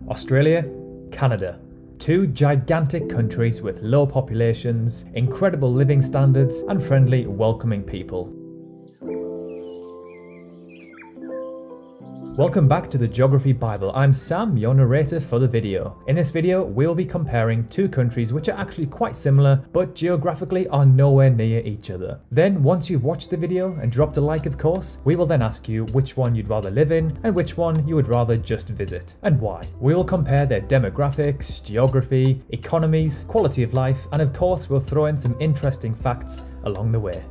Australia, Canada. Two gigantic countries with low populations, incredible living standards, and friendly, welcoming people. Welcome back to the Geography Bible. I'm Sam, your narrator for the video. In this video, we'll be comparing two countries which are actually quite similar, but geographically are nowhere near each other. Then, once you've watched the video and dropped a like, of course, we will then ask you which one you'd rather live in and which one you would rather just visit, and why. We will compare their demographics, geography, economies, quality of life, and of course, we'll throw in some interesting facts along the way.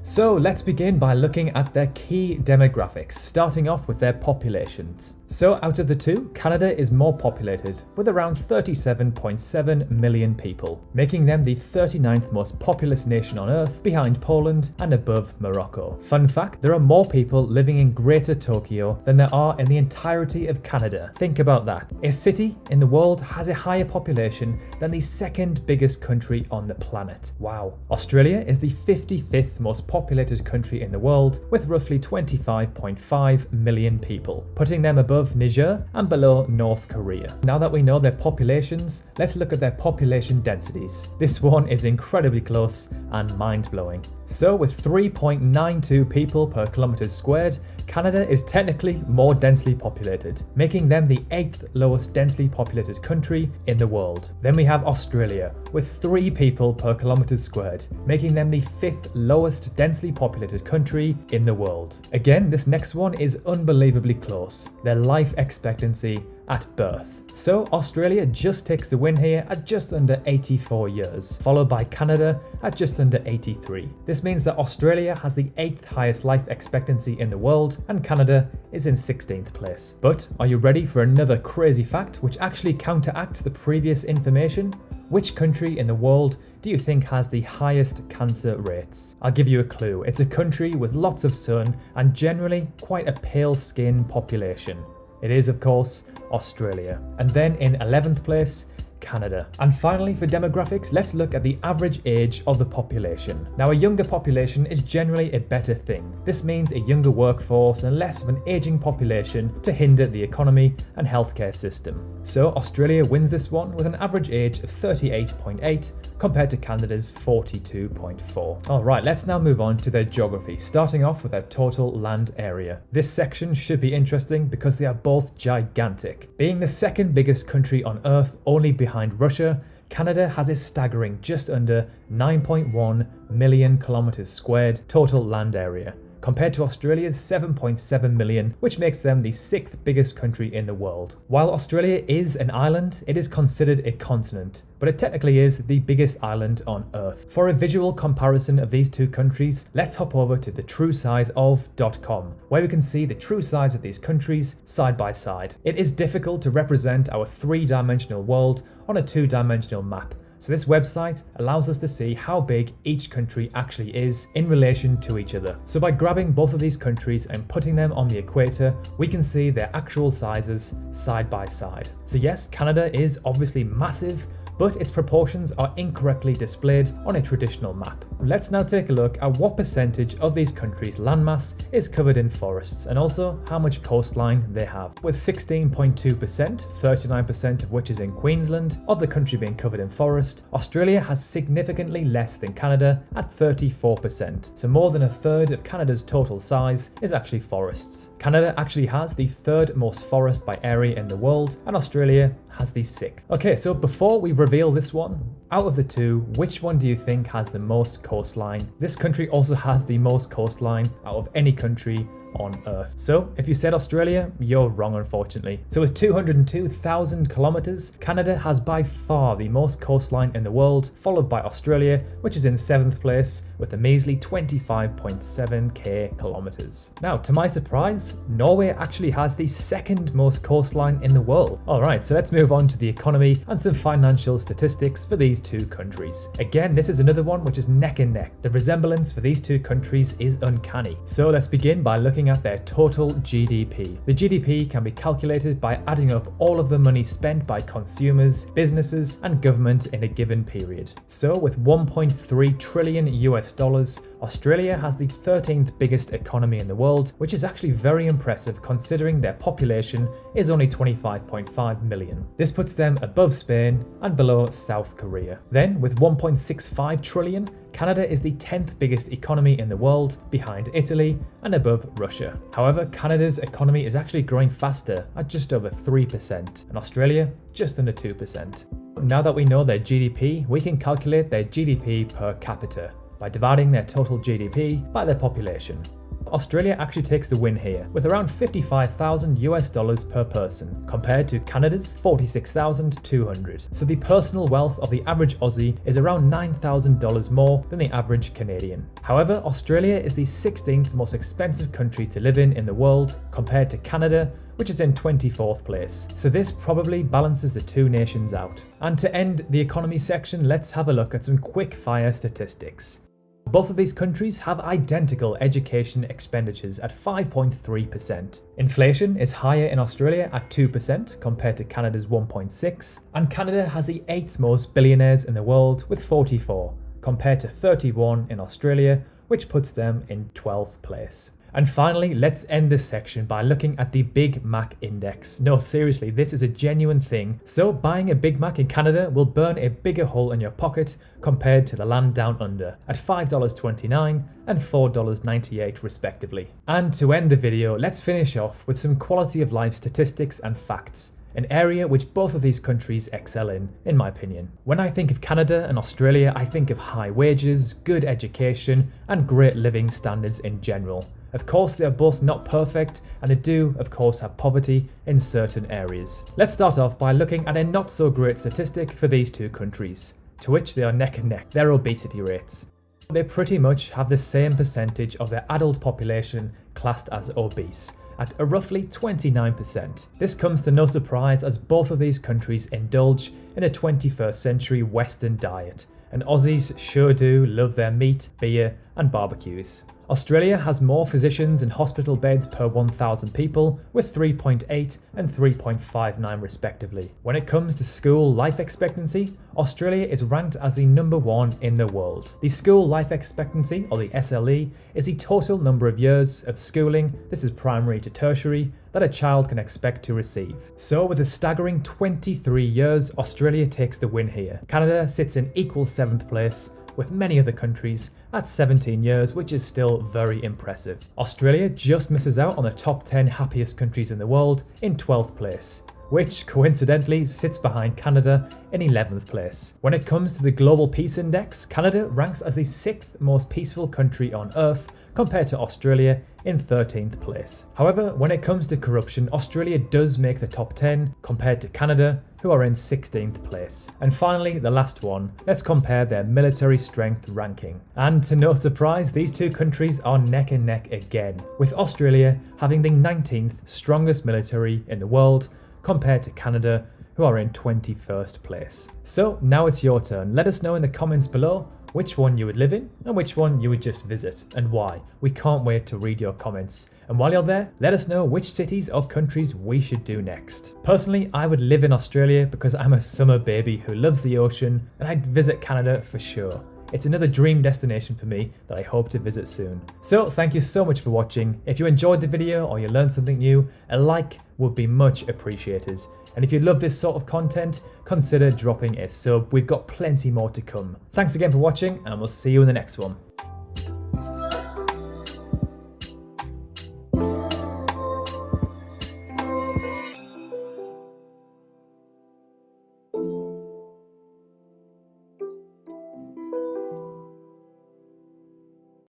So let's begin by looking at their key demographics, starting off with their populations. So out of the two, Canada is more populated, with around 37.7 million people, making them the 39th most populous nation on Earth, behind Poland and above Morocco. Fun fact, there are more people living in Greater Tokyo than there are in the entirety of Canada. Think about that. A city in the world has a higher population than the second biggest country on the planet. Wow. Australia is the 55th most populated country in the world, with roughly 25.5 million people, putting them above Niger and below North Korea. Now that we know their populations, let's look at their population densities. This one is incredibly close and mind-blowing. So with 3.92 people per kilometre squared, Canada is technically more densely populated, making them the 8th lowest densely populated country in the world. Then we have Australia, with 3 people per kilometre squared, making them the 5th lowest densely populated country in the world. Again, this next one is unbelievably close. Their life expectancy at birth. So Australia just takes the win here at just under 84 years, followed by Canada at just under 83. This means that Australia has the 8th highest life expectancy in the world and Canada is in 16th place. But are you ready for another crazy fact which actually counteracts the previous information? Which country in the world do you think has the highest cancer rates? I'll give you a clue. It's a country with lots of sun and generally quite a pale skin population. It is, of course, Australia. And then in 11th place, Canada. And finally, for demographics, let's look at the average age of the population. Now, a younger population is generally a better thing. This means a younger workforce and less of an aging population to hinder the economy and healthcare system. So Australia wins this one with an average age of 38.8 compared to Canada's 42.4. Alright, let's now move on to their geography, starting off with their total land area. This section should be interesting because they are both gigantic. Being the second biggest country on Earth, only behind Russia, Canada has a staggering just under 9.1 million kilometers squared total land area, compared to Australia's 7.7 million, which makes them the 6th biggest country in the world. While Australia is an island, it is considered a continent, but it technically is the biggest island on Earth. For a visual comparison of these two countries, let's hop over to thetruesizeof.com, where we can see the true size of these countries side by side. It is difficult to represent our 3-dimensional world on a 2-dimensional map, so this website allows us to see how big each country actually is in relation to each other. So by grabbing both of these countries and putting them on the equator, we can see their actual sizes side by side. So yes, Canada is obviously massive, but its proportions are incorrectly displayed on a traditional map. Let's now take a look at what percentage of these countries' landmass is covered in forests and also how much coastline they have. With 16.2%, 39% of which is in Queensland, of the country being covered in forest, Australia has significantly less than Canada at 34%. So more than a third of Canada's total size is actually forests. Canada actually has the 3rd most forest by area in the world, and Australia has the 6th. Okay, so before we reveal this one, out of the two, which one do you think has the most coastline? This country also has the most coastline out of any country on Earth. So if you said Australia, you're wrong, unfortunately. So with 202,000 kilometers, Canada has by far the most coastline in the world, followed by Australia, which is in 7th place with a measly 25.7k kilometers. Now, to my surprise, Norway actually has the 2nd most coastline in the world. Alright, so let's move on to the economy and some financial statistics for these two countries. Again, this is another one which is neck and neck. The resemblance for these two countries is uncanny. So let's begin by looking looking at their total GDP. The GDP can be calculated by adding up all of the money spent by consumers, businesses, and government in a given period. So with 1.3 trillion US dollars, Australia has the 13th biggest economy in the world, which is actually very impressive considering their population is only 25.5 million. This puts them above Spain and below South Korea. Then, with 1.65 trillion, Canada is the 10th biggest economy in the world, behind Italy and above Russia. However, Canada's economy is actually growing faster at just over 3%, and Australia just under 2%. Now that we know their GDP, we can calculate their GDP per capita by dividing their total GDP by their population. Australia actually takes the win here, with around 55,000 US dollars per person, compared to Canada's 46,200. So the personal wealth of the average Aussie is around $9,000 more than the average Canadian. However, Australia is the 16th most expensive country to live in the world, compared to Canada, which is in 24th place. So this probably balances the two nations out. And to end the economy section, let's have a look at some quick fire statistics. Both of these countries have identical education expenditures at 5.3%. Inflation is higher in Australia at 2% compared to Canada's 1.6%, and Canada has the 8th most billionaires in the world with 44, compared to 31 in Australia, which puts them in 12th place. And finally, let's end this section by looking at the Big Mac Index. No, seriously, this is a genuine thing. So buying a Big Mac in Canada will burn a bigger hole in your pocket compared to the land down under at $5.29 and $4.98 respectively. And to end the video, let's finish off with some quality of life statistics and facts, an area which both of these countries excel in my opinion. When I think of Canada and Australia, I think of high wages, good education, and great living standards in general. Of course, they are both not perfect, and they do, of course, have poverty in certain areas. Let's start off by looking at a not so great statistic for these two countries, to which they are neck and neck, their obesity rates. They pretty much have the same percentage of their adult population classed as obese, at a roughly 29%. This comes to no surprise as both of these countries indulge in a 21st century Western diet, and Aussies sure do love their meat, beer, and barbecues. Australia has more physicians and hospital beds per 1,000 people, with 3.8 and 3.59 respectively. When it comes to school life expectancy, Australia is ranked as the number 1 in the world. The school life expectancy, or the SLE, is the total number of years of schooling, this is primary to tertiary, that a child can expect to receive. So with a staggering 23 years, Australia takes the win here. Canada sits in equal 7th place, with many other countries at 17 years, which is still very impressive. Australia just misses out on the top 10 happiest countries in the world in 12th place, which coincidentally sits behind Canada in 11th place. When it comes to the Global Peace Index, Canada ranks as the 6th most peaceful country on Earth, compared to Australia in 13th place. However, when it comes to corruption, Australia does make the top 10 compared to Canada, who are in 16th place. And finally, the last one, let's compare their military strength ranking. And to no surprise, these two countries are neck and neck again, with Australia having the 19th strongest military in the world compared to Canada, who are in 21st place. So now it's your turn. Let us know in the comments below which one you would live in and which one you would just visit and why. We can't wait to read your comments. And while you're there, let us know which cities or countries we should do next. Personally, I would live in Australia because I'm a summer baby who loves the ocean, and I'd visit Canada for sure. It's another dream destination for me that I hope to visit soon. So thank you so much for watching. If you enjoyed the video or you learned something new, a like would be much appreciated. And if you love this sort of content, consider dropping a sub. We've got plenty more to come. Thanks again for watching, and we'll see you in the next one.